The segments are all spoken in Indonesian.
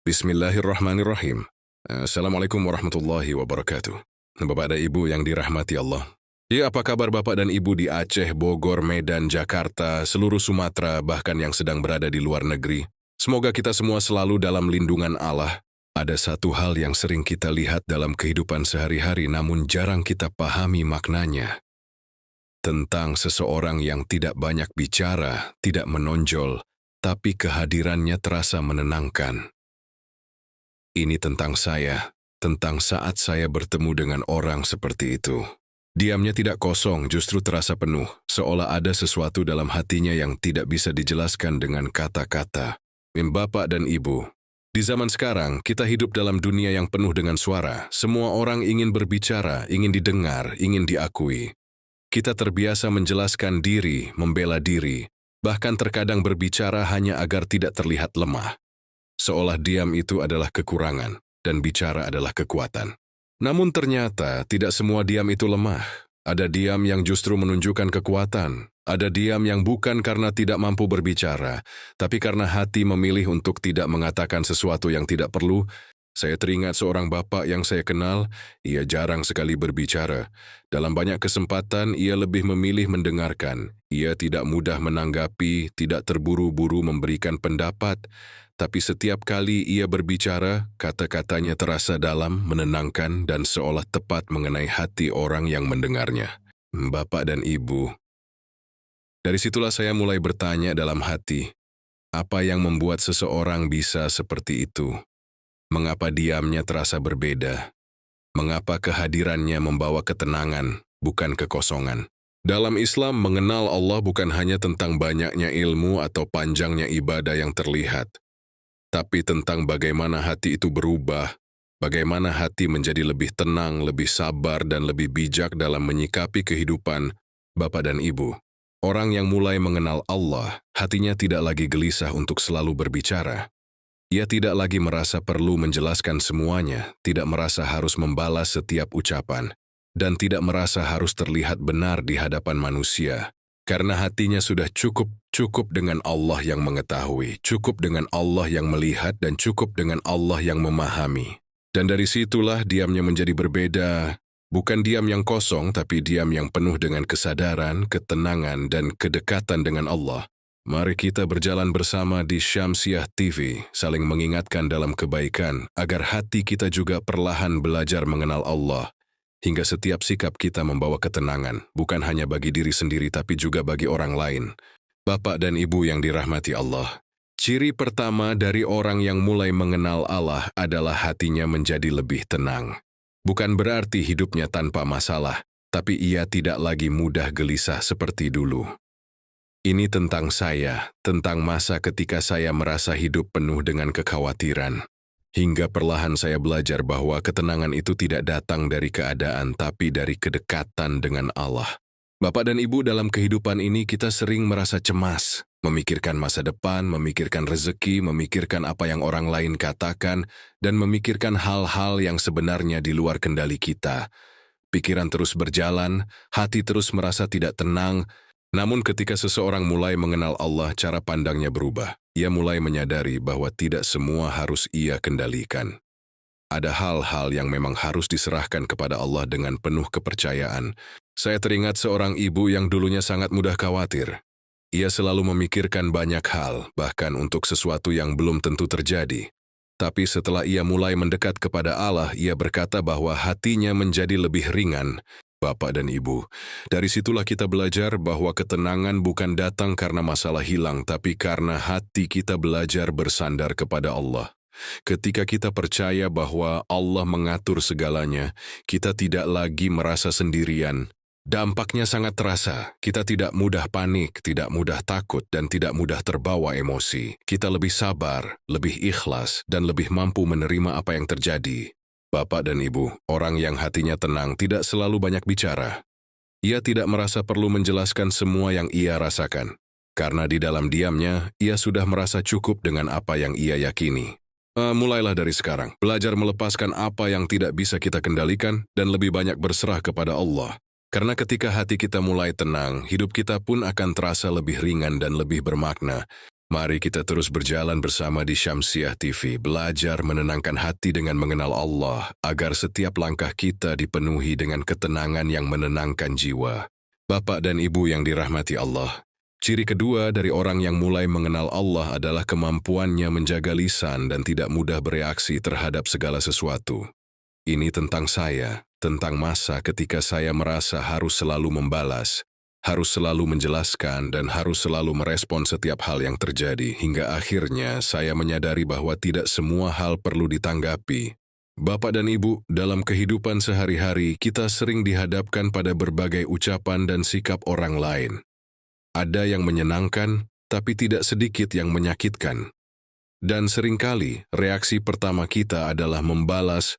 Bismillahirrahmanirrahim. Assalamualaikum warahmatullahi wabarakatuh. Bapak dan Ibu yang dirahmati Allah. Ya, apa kabar Bapak dan Ibu di Aceh, Bogor, Medan, Jakarta, seluruh Sumatera, bahkan yang sedang berada di luar negeri? Semoga kita semua selalu dalam lindungan Allah. Ada satu hal yang sering kita lihat dalam kehidupan sehari-hari namun jarang kita pahami maknanya. Tentang seseorang yang tidak banyak bicara, tidak menonjol, tapi kehadirannya terasa menenangkan. Ini tentang saya, tentang saat saya bertemu dengan orang seperti itu. Diamnya tidak kosong, justru terasa penuh, seolah ada sesuatu dalam hatinya yang tidak bisa dijelaskan dengan kata-kata. Bapak dan Ibu, di zaman sekarang kita hidup dalam dunia yang penuh dengan suara. Semua orang ingin berbicara, ingin didengar, ingin diakui. Kita terbiasa menjelaskan diri, membela diri, bahkan terkadang berbicara hanya agar tidak terlihat lemah. Seolah diam itu adalah kekurangan, dan bicara adalah kekuatan. Namun ternyata tidak semua diam itu lemah. Ada diam yang justru menunjukkan kekuatan. Ada diam yang bukan karena tidak mampu berbicara, tapi karena hati memilih untuk tidak mengatakan sesuatu yang tidak perlu. Saya teringat seorang bapak yang saya kenal, ia jarang sekali berbicara. Dalam banyak kesempatan, ia lebih memilih mendengarkan. Ia tidak mudah menanggapi, tidak terburu-buru memberikan pendapat, tapi setiap kali ia berbicara, kata-katanya terasa dalam, menenangkan, dan seolah tepat mengenai hati orang yang mendengarnya. Bapak dan Ibu, dari situlah saya mulai bertanya dalam hati, apa yang membuat seseorang bisa seperti itu? Mengapa diamnya terasa berbeda? Mengapa kehadirannya membawa ketenangan, bukan kekosongan? Dalam Islam, mengenal Allah bukan hanya tentang banyaknya ilmu atau panjangnya ibadah yang terlihat, tapi tentang bagaimana hati itu berubah, bagaimana hati menjadi lebih tenang, lebih sabar, dan lebih bijak dalam menyikapi kehidupan. Bapak dan Ibu, orang yang mulai mengenal Allah, hatinya tidak lagi gelisah untuk selalu berbicara. Ia tidak lagi merasa perlu menjelaskan semuanya, tidak merasa harus membalas setiap ucapan, dan tidak merasa harus terlihat benar di hadapan manusia. Karena hatinya sudah cukup dengan Allah yang mengetahui, cukup dengan Allah yang melihat, dan cukup dengan Allah yang memahami. Dan dari situlah diamnya menjadi berbeda, bukan diam yang kosong, tapi diam yang penuh dengan kesadaran, ketenangan, dan kedekatan dengan Allah. Mari kita berjalan bersama di Syamsiah TV, saling mengingatkan dalam kebaikan, agar hati kita juga perlahan belajar mengenal Allah, hingga setiap sikap kita membawa ketenangan, bukan hanya bagi diri sendiri tapi juga bagi orang lain. Bapak dan Ibu yang dirahmati Allah, ciri pertama dari orang yang mulai mengenal Allah adalah hatinya menjadi lebih tenang. Bukan berarti hidupnya tanpa masalah, tapi ia tidak lagi mudah gelisah seperti dulu. Ini tentang saya, tentang masa ketika saya merasa hidup penuh dengan kekhawatiran. Hingga perlahan saya belajar bahwa ketenangan itu tidak datang dari keadaan, tapi dari kedekatan dengan Allah. Bapak dan Ibu, dalam kehidupan ini kita sering merasa cemas, memikirkan masa depan, memikirkan rezeki, memikirkan apa yang orang lain katakan, dan memikirkan hal-hal yang sebenarnya di luar kendali kita. Pikiran terus berjalan, hati terus merasa tidak tenang. Namun ketika seseorang mulai mengenal Allah, cara pandangnya berubah. Ia mulai menyadari bahwa tidak semua harus ia kendalikan. Ada hal-hal yang memang harus diserahkan kepada Allah dengan penuh kepercayaan. Saya teringat seorang ibu yang dulunya sangat mudah khawatir. Ia selalu memikirkan banyak hal, bahkan untuk sesuatu yang belum tentu terjadi. Tapi setelah ia mulai mendekat kepada Allah, ia berkata bahwa hatinya menjadi lebih ringan. Bapak dan Ibu, dari situlah kita belajar bahwa ketenangan bukan datang karena masalah hilang, tapi karena hati kita belajar bersandar kepada Allah. Ketika kita percaya bahwa Allah mengatur segalanya, kita tidak lagi merasa sendirian. Dampaknya sangat terasa, kita tidak mudah panik, tidak mudah takut, dan tidak mudah terbawa emosi. Kita lebih sabar, lebih ikhlas, dan lebih mampu menerima apa yang terjadi. Bapak dan Ibu, orang yang hatinya tenang tidak selalu banyak bicara. Ia tidak merasa perlu menjelaskan semua yang ia rasakan, karena di dalam diamnya, ia sudah merasa cukup dengan apa yang ia yakini. Mulailah dari sekarang, belajar melepaskan apa yang tidak bisa kita kendalikan dan lebih banyak berserah kepada Allah. Karena ketika hati kita mulai tenang, hidup kita pun akan terasa lebih ringan dan lebih bermakna. Mari kita terus berjalan bersama di Syamsiah TV, belajar menenangkan hati dengan mengenal Allah, agar setiap langkah kita dipenuhi dengan ketenangan yang menenangkan jiwa. Bapak dan Ibu yang dirahmati Allah, ciri kedua dari orang yang mulai mengenal Allah adalah kemampuannya menjaga lisan dan tidak mudah bereaksi terhadap segala sesuatu. Ini tentang saya, tentang masa ketika saya merasa harus selalu membalas, harus selalu menjelaskan dan harus selalu merespon setiap hal yang terjadi, hingga akhirnya saya menyadari bahwa tidak semua hal perlu ditanggapi. Bapak dan Ibu, dalam kehidupan sehari-hari kita sering dihadapkan pada berbagai ucapan dan sikap orang lain. Ada yang menyenangkan, tapi tidak sedikit yang menyakitkan. Dan seringkali reaksi pertama kita adalah membalas.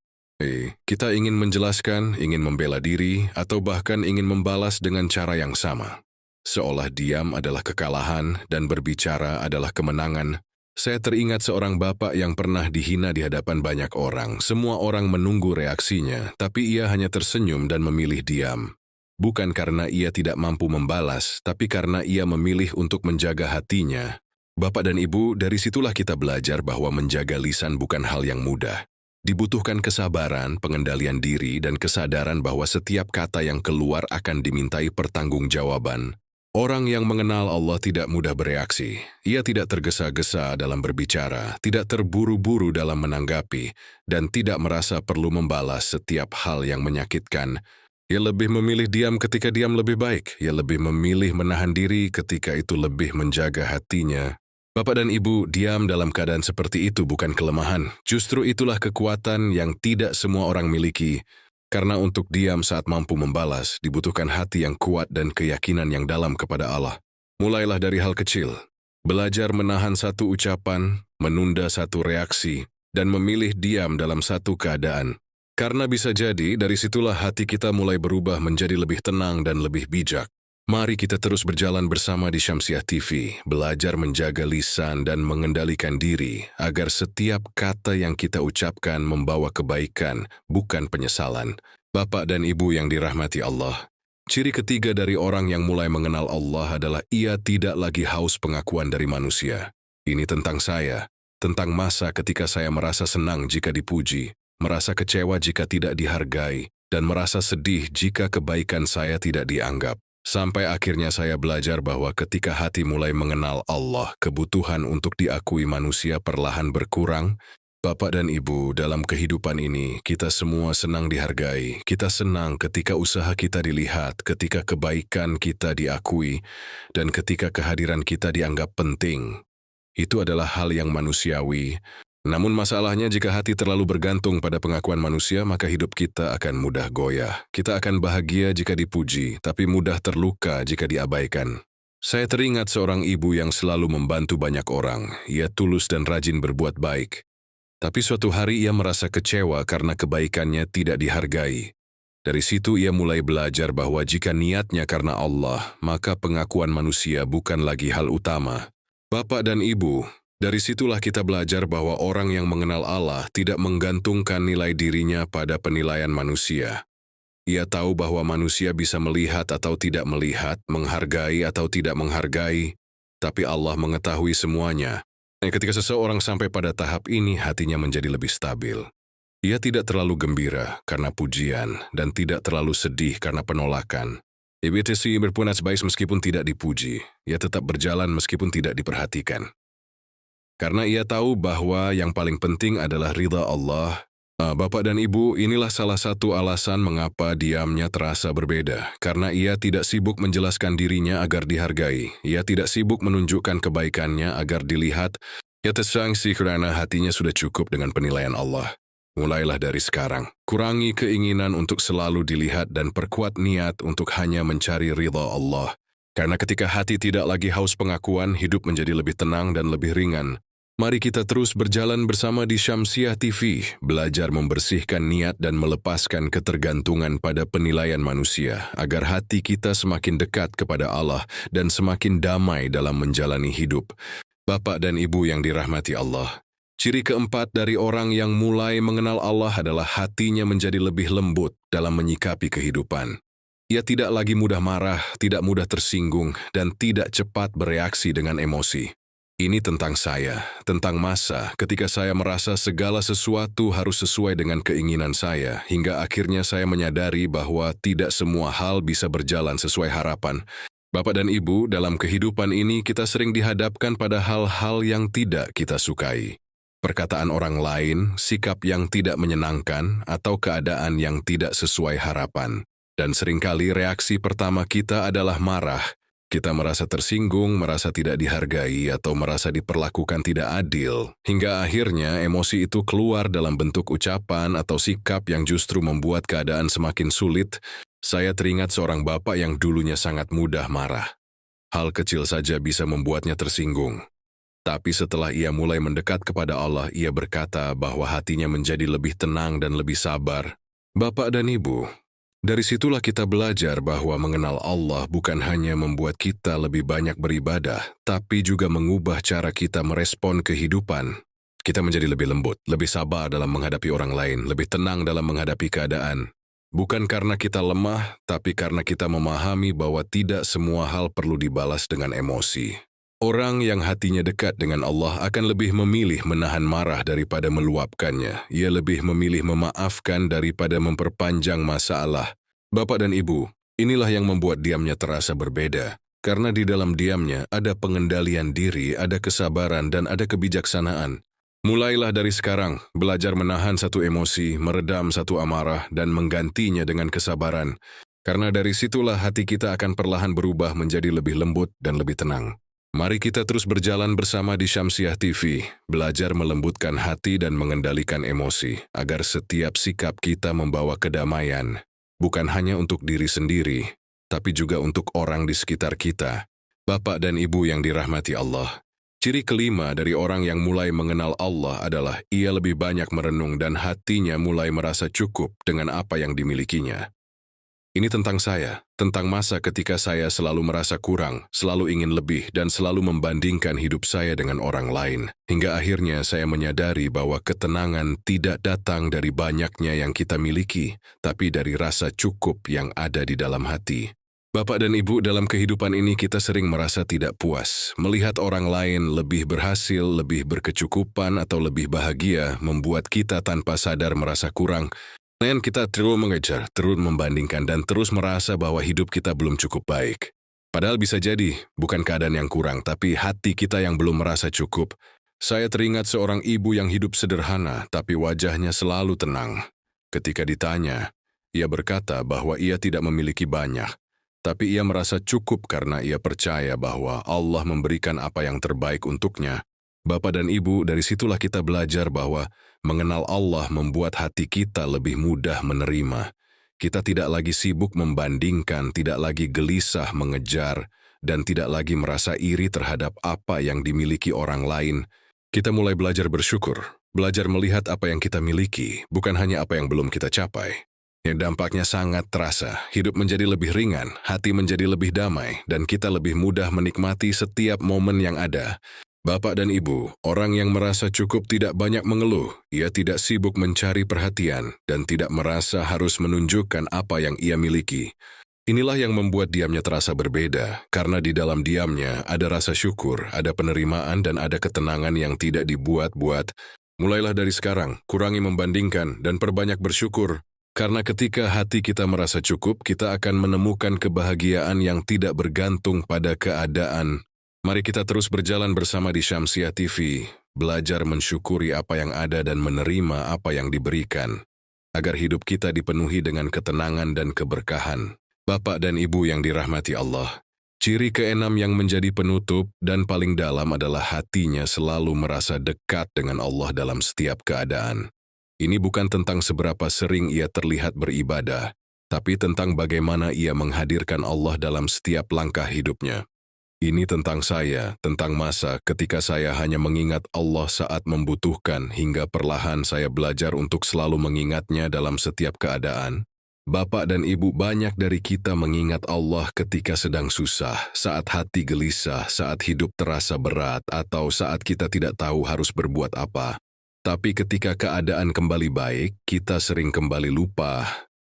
Kita ingin menjelaskan, ingin membela diri, atau bahkan ingin membalas dengan cara yang sama. Seolah diam adalah kekalahan dan berbicara adalah kemenangan. Saya teringat seorang bapak yang pernah dihina di hadapan banyak orang. Semua orang menunggu reaksinya, tapi ia hanya tersenyum dan memilih diam. Bukan karena ia tidak mampu membalas, tapi karena ia memilih untuk menjaga hatinya. Bapak dan Ibu, dari situlah kita belajar bahwa menjaga lisan bukan hal yang mudah. Dibutuhkan kesabaran, pengendalian diri, dan kesadaran bahwa setiap kata yang keluar akan dimintai pertanggungjawaban. Orang yang mengenal Allah tidak mudah bereaksi. Ia tidak tergesa-gesa dalam berbicara, tidak terburu-buru dalam menanggapi, dan tidak merasa perlu membalas setiap hal yang menyakitkan. Ia lebih memilih diam ketika diam lebih baik. Ia lebih memilih menahan diri ketika itu lebih menjaga hatinya. Bapak dan Ibu, diam dalam keadaan seperti itu bukan kelemahan. Justru itulah kekuatan yang tidak semua orang miliki. Karena untuk diam saat mampu membalas, dibutuhkan hati yang kuat dan keyakinan yang dalam kepada Allah. Mulailah dari hal kecil. Belajar menahan satu ucapan, menunda satu reaksi, dan memilih diam dalam satu keadaan. Karena bisa jadi, dari situlah hati kita mulai berubah menjadi lebih tenang dan lebih bijak. Mari kita terus berjalan bersama di Syamsiah TV, belajar menjaga lisan dan mengendalikan diri, agar setiap kata yang kita ucapkan membawa kebaikan, bukan penyesalan. Bapak dan Ibu yang dirahmati Allah, ciri ketiga dari orang yang mulai mengenal Allah adalah ia tidak lagi haus pengakuan dari manusia. Ini tentang saya, tentang masa ketika saya merasa senang jika dipuji, merasa kecewa jika tidak dihargai, dan merasa sedih jika kebaikan saya tidak dianggap. Sampai akhirnya saya belajar bahwa ketika hati mulai mengenal Allah, kebutuhan untuk diakui manusia perlahan berkurang. Bapak dan Ibu, dalam kehidupan ini, kita semua senang dihargai. Kita senang ketika usaha kita dilihat, ketika kebaikan kita diakui, dan ketika kehadiran kita dianggap penting. Itu adalah hal yang manusiawi. Namun masalahnya jika hati terlalu bergantung pada pengakuan manusia, maka hidup kita akan mudah goyah. Kita akan bahagia jika dipuji, tapi mudah terluka jika diabaikan. Saya teringat seorang ibu yang selalu membantu banyak orang. Ia tulus dan rajin berbuat baik. Tapi suatu hari ia merasa kecewa karena kebaikannya tidak dihargai. Dari situ ia mulai belajar bahwa jika niatnya karena Allah, maka pengakuan manusia bukan lagi hal utama. Bapak dan Ibu, dari situlah kita belajar bahwa orang yang mengenal Allah tidak menggantungkan nilai dirinya pada penilaian manusia. Ia tahu bahwa manusia bisa melihat atau tidak melihat, menghargai atau tidak menghargai, tapi Allah mengetahui semuanya. Ketika seseorang sampai pada tahap ini, hatinya menjadi lebih stabil. Ia tidak terlalu gembira karena pujian dan tidak terlalu sedih karena penolakan. IBTC berpunas baik meskipun tidak dipuji. Ia tetap berjalan meskipun tidak diperhatikan. Karena ia tahu bahwa yang paling penting adalah ridha Allah. Bapak dan Ibu, inilah salah satu alasan mengapa diamnya terasa berbeda. Karena ia tidak sibuk menjelaskan dirinya agar dihargai. Ia tidak sibuk menunjukkan kebaikannya agar dilihat. Ia tersangsi karena hatinya sudah cukup dengan penilaian Allah. Mulailah dari sekarang. Kurangi keinginan untuk selalu dilihat dan perkuat niat untuk hanya mencari ridha Allah. Karena ketika hati tidak lagi haus pengakuan, hidup menjadi lebih tenang dan lebih ringan. Mari kita terus berjalan bersama di Syamsiah TV, belajar membersihkan niat dan melepaskan ketergantungan pada penilaian manusia, agar hati kita semakin dekat kepada Allah dan semakin damai dalam menjalani hidup. Bapak dan Ibu yang dirahmati Allah, ciri keempat dari orang yang mulai mengenal Allah adalah hatinya menjadi lebih lembut dalam menyikapi kehidupan. Ia tidak lagi mudah marah, tidak mudah tersinggung, dan tidak cepat bereaksi dengan emosi. Ini tentang saya, tentang masa ketika saya merasa segala sesuatu harus sesuai dengan keinginan saya, hingga akhirnya saya menyadari bahwa tidak semua hal bisa berjalan sesuai harapan. Bapak dan Ibu, dalam kehidupan ini kita sering dihadapkan pada hal-hal yang tidak kita sukai. Perkataan orang lain, sikap yang tidak menyenangkan, atau keadaan yang tidak sesuai harapan. Dan seringkali reaksi pertama kita adalah marah. Kita merasa tersinggung, merasa tidak dihargai, atau merasa diperlakukan tidak adil, hingga akhirnya emosi itu keluar dalam bentuk ucapan atau sikap yang justru membuat keadaan semakin sulit. Saya teringat seorang bapak yang dulunya sangat mudah marah. Hal kecil saja bisa membuatnya tersinggung. Tapi setelah ia mulai mendekat kepada Allah, ia berkata bahwa hatinya menjadi lebih tenang dan lebih sabar. Bapak dan Ibu, dari situlah kita belajar bahwa mengenal Allah bukan hanya membuat kita lebih banyak beribadah, tapi juga mengubah cara kita merespon kehidupan. Kita menjadi lebih lembut, lebih sabar dalam menghadapi orang lain, lebih tenang dalam menghadapi keadaan. Bukan karena kita lemah, tapi karena kita memahami bahwa tidak semua hal perlu dibalas dengan emosi. Orang yang hatinya dekat dengan Allah akan lebih memilih menahan marah daripada meluapkannya. Ia lebih memilih memaafkan daripada memperpanjang masalah. Bapak dan Ibu, inilah yang membuat diamnya terasa berbeda. Karena di dalam diamnya ada pengendalian diri, ada kesabaran, dan ada kebijaksanaan. Mulailah dari sekarang, belajar menahan satu emosi, meredam satu amarah, dan menggantinya dengan kesabaran. Karena dari situlah hati kita akan perlahan berubah menjadi lebih lembut dan lebih tenang. Mari kita terus berjalan bersama di Syamsiah TV, belajar melembutkan hati dan mengendalikan emosi, agar setiap sikap kita membawa kedamaian, bukan hanya untuk diri sendiri, tapi juga untuk orang di sekitar kita. Bapak dan Ibu yang dirahmati Allah, ciri kelima dari orang yang mulai mengenal Allah adalah ia lebih banyak merenung dan hatinya mulai merasa cukup dengan apa yang dimilikinya. Ini tentang saya, tentang masa ketika saya selalu merasa kurang, selalu ingin lebih, dan selalu membandingkan hidup saya dengan orang lain. Hingga akhirnya saya menyadari bahwa ketenangan tidak datang dari banyaknya yang kita miliki, tapi dari rasa cukup yang ada di dalam hati. Bapak dan Ibu, dalam kehidupan ini kita sering merasa tidak puas. Melihat orang lain lebih berhasil, lebih berkecukupan, atau lebih bahagia, membuat kita tanpa sadar merasa kurang. Dan kita terus mengejar, terus membandingkan, dan terus merasa bahwa hidup kita belum cukup baik. Padahal bisa jadi, bukan keadaan yang kurang, tapi hati kita yang belum merasa cukup. Saya teringat seorang ibu yang hidup sederhana, tapi wajahnya selalu tenang. Ketika ditanya, ia berkata bahwa ia tidak memiliki banyak, tapi ia merasa cukup karena ia percaya bahwa Allah memberikan apa yang terbaik untuknya. Bapak dan Ibu, dari situlah kita belajar bahwa mengenal Allah membuat hati kita lebih mudah menerima. Kita tidak lagi sibuk membandingkan, tidak lagi gelisah mengejar, dan tidak lagi merasa iri terhadap apa yang dimiliki orang lain. Kita mulai belajar bersyukur, belajar melihat apa yang kita miliki, bukan hanya apa yang belum kita capai. Yang dampaknya sangat terasa, hidup menjadi lebih ringan, hati menjadi lebih damai, dan kita lebih mudah menikmati setiap momen yang ada. Bapak dan Ibu, orang yang merasa cukup tidak banyak mengeluh, ia tidak sibuk mencari perhatian, dan tidak merasa harus menunjukkan apa yang ia miliki. Inilah yang membuat diamnya terasa berbeda, karena di dalam diamnya ada rasa syukur, ada penerimaan, dan ada ketenangan yang tidak dibuat-buat. Mulailah dari sekarang, kurangi membandingkan, dan perbanyak bersyukur. Karena ketika hati kita merasa cukup, kita akan menemukan kebahagiaan yang tidak bergantung pada keadaan. Mari kita terus berjalan bersama di Syamsiah TV, belajar mensyukuri apa yang ada dan menerima apa yang diberikan, agar hidup kita dipenuhi dengan ketenangan dan keberkahan. Bapak dan Ibu yang dirahmati Allah, ciri keenam yang menjadi penutup dan paling dalam adalah hatinya selalu merasa dekat dengan Allah dalam setiap keadaan. Ini bukan tentang seberapa sering ia terlihat beribadah, tapi tentang bagaimana ia menghadirkan Allah dalam setiap langkah hidupnya. Ini tentang saya, tentang masa ketika saya hanya mengingat Allah saat membutuhkan, hingga perlahan saya belajar untuk selalu mengingatnya dalam setiap keadaan. Bapak dan Ibu, banyak dari kita mengingat Allah ketika sedang susah, saat hati gelisah, saat hidup terasa berat, atau saat kita tidak tahu harus berbuat apa. Tapi ketika keadaan kembali baik, kita sering kembali lupa.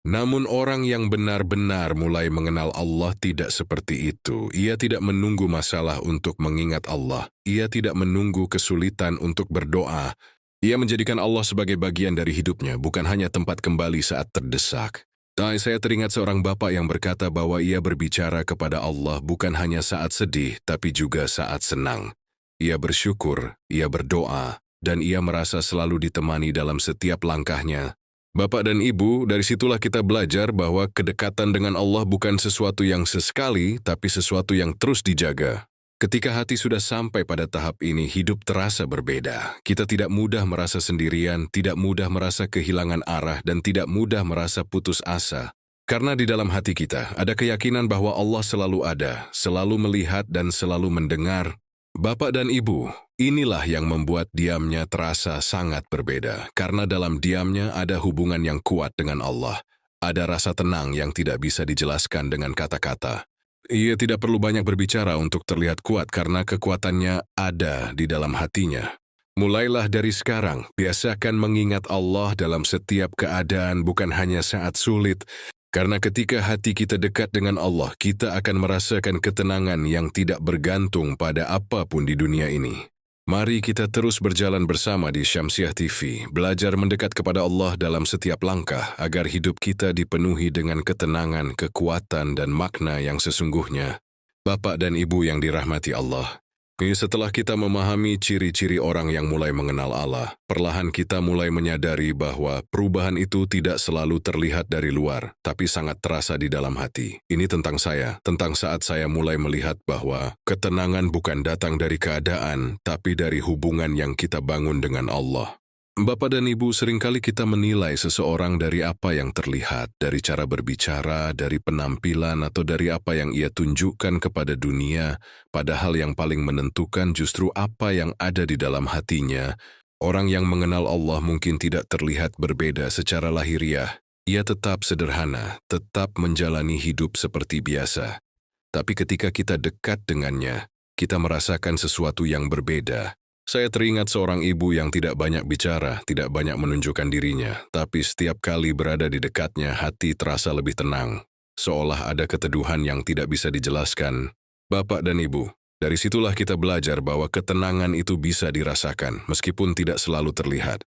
Namun orang yang benar-benar mulai mengenal Allah tidak seperti itu. Ia tidak menunggu masalah untuk mengingat Allah. Ia tidak menunggu kesulitan untuk berdoa. Ia menjadikan Allah sebagai bagian dari hidupnya, bukan hanya tempat kembali saat terdesak. Saya teringat seorang bapak yang berkata bahwa ia berbicara kepada Allah bukan hanya saat sedih, tapi juga saat senang. Ia bersyukur, ia berdoa, dan ia merasa selalu ditemani dalam setiap langkahnya. Bapak dan Ibu, dari situlah kita belajar bahwa kedekatan dengan Allah bukan sesuatu yang sesekali, tapi sesuatu yang terus dijaga. Ketika hati sudah sampai pada tahap ini, hidup terasa berbeda. Kita tidak mudah merasa sendirian, tidak mudah merasa kehilangan arah, dan tidak mudah merasa putus asa. Karena di dalam hati kita ada keyakinan bahwa Allah selalu ada, selalu melihat, dan selalu mendengar. Bapak dan Ibu, inilah yang membuat diamnya terasa sangat berbeda, karena dalam diamnya ada hubungan yang kuat dengan Allah. Ada rasa tenang yang tidak bisa dijelaskan dengan kata-kata. Ia tidak perlu banyak berbicara untuk terlihat kuat karena kekuatannya ada di dalam hatinya. Mulailah dari sekarang, biasakan mengingat Allah dalam setiap keadaan, bukan hanya saat sulit. Karena ketika hati kita dekat dengan Allah, kita akan merasakan ketenangan yang tidak bergantung pada apapun di dunia ini. Mari kita terus berjalan bersama di Syamsiah TV, belajar mendekat kepada Allah dalam setiap langkah, agar hidup kita dipenuhi dengan ketenangan, kekuatan, dan makna yang sesungguhnya. Bapak dan Ibu yang dirahmati Allah, setelah kita memahami ciri-ciri orang yang mulai mengenal Allah, perlahan kita mulai menyadari bahwa perubahan itu tidak selalu terlihat dari luar, tapi sangat terasa di dalam hati. Ini tentang saya, tentang saat saya mulai melihat bahwa ketenangan bukan datang dari keadaan, tapi dari hubungan yang kita bangun dengan Allah. Bapak dan Ibu, seringkali kita menilai seseorang dari apa yang terlihat, dari cara berbicara, dari penampilan, atau dari apa yang ia tunjukkan kepada dunia, padahal yang paling menentukan justru apa yang ada di dalam hatinya. Orang yang mengenal Allah mungkin tidak terlihat berbeda secara lahiriah. Ia tetap sederhana, tetap menjalani hidup seperti biasa. Tapi ketika kita dekat dengannya, kita merasakan sesuatu yang berbeda. Saya teringat seorang ibu yang tidak banyak bicara, tidak banyak menunjukkan dirinya, tapi setiap kali berada di dekatnya, hati terasa lebih tenang, seolah ada keteduhan yang tidak bisa dijelaskan. Bapak dan Ibu, dari situlah kita belajar bahwa ketenangan itu bisa dirasakan, meskipun tidak selalu terlihat.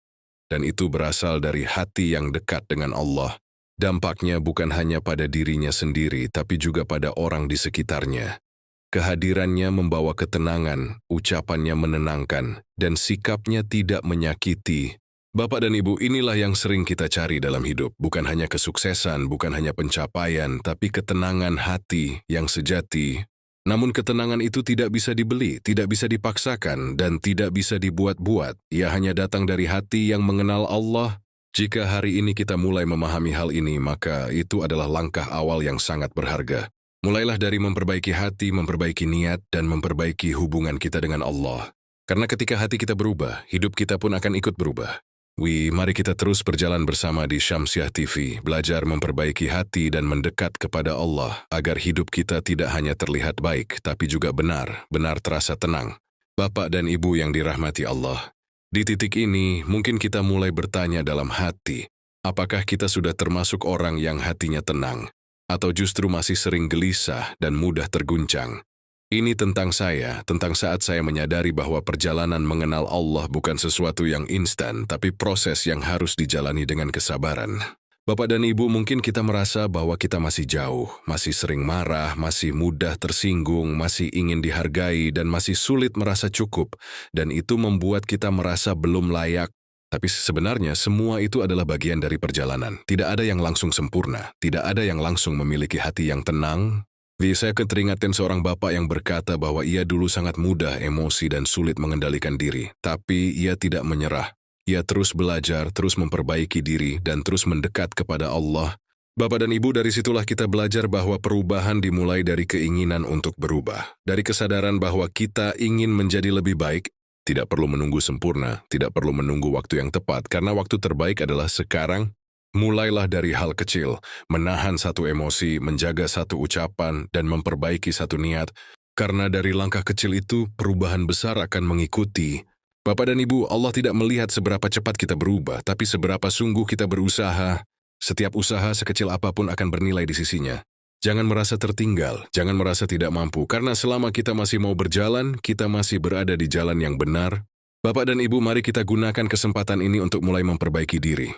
Dan itu berasal dari hati yang dekat dengan Allah. Dampaknya bukan hanya pada dirinya sendiri, tapi juga pada orang di sekitarnya. Kehadirannya membawa ketenangan, ucapannya menenangkan, dan sikapnya tidak menyakiti. Bapak dan Ibu, inilah yang sering kita cari dalam hidup. Bukan hanya kesuksesan, bukan hanya pencapaian, tapi ketenangan hati yang sejati. Namun ketenangan itu tidak bisa dibeli, tidak bisa dipaksakan, dan tidak bisa dibuat-buat. Ia hanya datang dari hati yang mengenal Allah. Jika hari ini kita mulai memahami hal ini, maka itu adalah langkah awal yang sangat berharga. Mulailah dari memperbaiki hati, memperbaiki niat, dan memperbaiki hubungan kita dengan Allah. Karena ketika hati kita berubah, hidup kita pun akan ikut berubah. Mari kita terus berjalan bersama di Syamsiah TV, belajar memperbaiki hati dan mendekat kepada Allah, agar hidup kita tidak hanya terlihat baik, tapi juga benar terasa tenang. Bapak dan Ibu yang dirahmati Allah, di titik ini mungkin kita mulai bertanya dalam hati, apakah kita sudah termasuk orang yang hatinya tenang? Atau justru masih sering gelisah dan mudah terguncang. Ini tentang saya, tentang saat saya menyadari bahwa perjalanan mengenal Allah bukan sesuatu yang instan, tapi proses yang harus dijalani dengan kesabaran. Bapak dan Ibu, mungkin kita merasa bahwa kita masih jauh, masih sering marah, masih mudah tersinggung, masih ingin dihargai, dan masih sulit merasa cukup. Dan itu membuat kita merasa belum layak. Tapi sebenarnya semua itu adalah bagian dari perjalanan. Tidak ada yang langsung sempurna. Tidak ada yang langsung memiliki hati yang tenang. Saya keteringatin seorang bapak yang berkata bahwa ia dulu sangat mudah emosi dan sulit mengendalikan diri. Tapi ia tidak menyerah. Ia terus belajar, terus memperbaiki diri, dan terus mendekat kepada Allah. Bapak dan Ibu, dari situlah kita belajar bahwa perubahan dimulai dari keinginan untuk berubah. Dari kesadaran bahwa kita ingin menjadi lebih baik. Tidak perlu menunggu sempurna, tidak perlu menunggu waktu yang tepat, karena waktu terbaik adalah sekarang. Mulailah dari hal kecil, menahan satu emosi, menjaga satu ucapan, dan memperbaiki satu niat. Karena dari langkah kecil itu, perubahan besar akan mengikuti. Bapak dan Ibu, Allah tidak melihat seberapa cepat kita berubah, tapi seberapa sungguh kita berusaha. Setiap usaha sekecil apapun akan bernilai di sisinya. Jangan merasa tertinggal, jangan merasa tidak mampu, karena selama kita masih mau berjalan, kita masih berada di jalan yang benar. Bapak dan Ibu, mari kita gunakan kesempatan ini untuk mulai memperbaiki diri.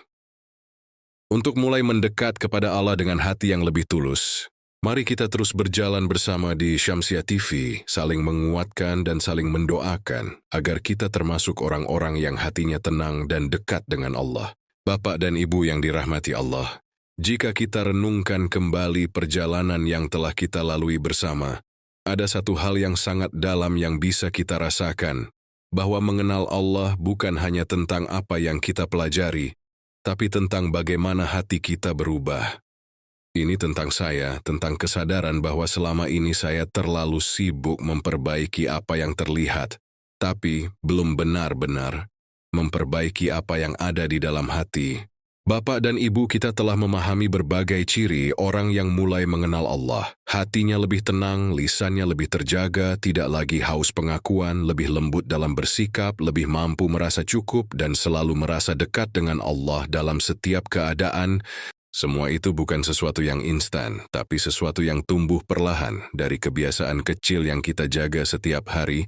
Untuk mulai mendekat kepada Allah dengan hati yang lebih tulus. Mari kita terus berjalan bersama di Syamsiah TV, saling menguatkan dan saling mendoakan, agar kita termasuk orang-orang yang hatinya tenang dan dekat dengan Allah. Bapak dan Ibu yang dirahmati Allah, jika kita renungkan kembali perjalanan yang telah kita lalui bersama, ada satu hal yang sangat dalam yang bisa kita rasakan, bahwa mengenal Allah bukan hanya tentang apa yang kita pelajari, tapi tentang bagaimana hati kita berubah. Ini tentang saya, tentang kesadaran bahwa selama ini saya terlalu sibuk memperbaiki apa yang terlihat, tapi belum benar-benar memperbaiki apa yang ada di dalam hati. Bapak dan Ibu, kita telah memahami berbagai ciri orang yang mulai mengenal Allah. Hatinya lebih tenang, lisannya lebih terjaga, tidak lagi haus pengakuan, lebih lembut dalam bersikap, lebih mampu merasa cukup, dan selalu merasa dekat dengan Allah dalam setiap keadaan. Semua itu bukan sesuatu yang instan, tapi sesuatu yang tumbuh perlahan dari kebiasaan kecil yang kita jaga setiap hari.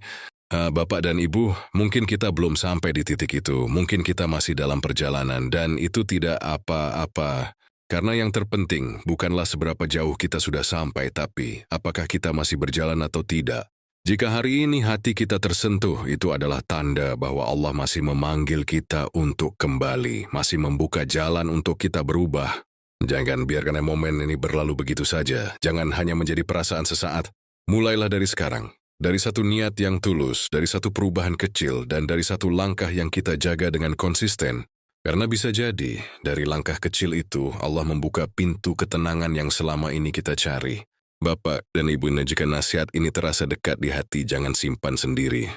Bapak dan Ibu, mungkin kita belum sampai di titik itu, mungkin kita masih dalam perjalanan, dan itu tidak apa-apa. Karena yang terpenting bukanlah seberapa jauh kita sudah sampai, tapi apakah kita masih berjalan atau tidak. Jika hari ini hati kita tersentuh, itu adalah tanda bahwa Allah masih memanggil kita untuk kembali, masih membuka jalan untuk kita berubah. Jangan biarkan momen ini berlalu begitu saja. Jangan hanya menjadi perasaan sesaat. Mulailah dari sekarang. Dari satu niat yang tulus, dari satu perubahan kecil, dan dari satu langkah yang kita jaga dengan konsisten. Karena bisa jadi, dari langkah kecil itu, Allah membuka pintu ketenangan yang selama ini kita cari. Bapak dan Ibu, jika nasihat ini terasa dekat di hati, jangan simpan sendiri.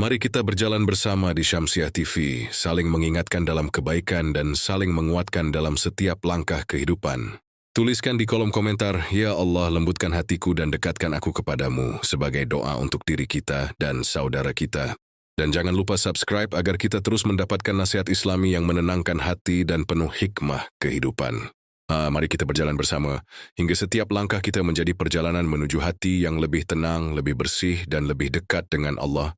Mari kita berjalan bersama di Syamsiah TV, saling mengingatkan dalam kebaikan dan saling menguatkan dalam setiap langkah kehidupan. Tuliskan di kolom komentar, "Ya Allah, lembutkan hatiku dan dekatkan aku kepadamu," sebagai doa untuk diri kita dan saudara kita. Dan jangan lupa subscribe agar kita terus mendapatkan nasihat Islami yang menenangkan hati dan penuh hikmah kehidupan. Mari kita berjalan bersama, hingga setiap langkah kita menjadi perjalanan menuju hati yang lebih tenang, lebih bersih, dan lebih dekat dengan Allah.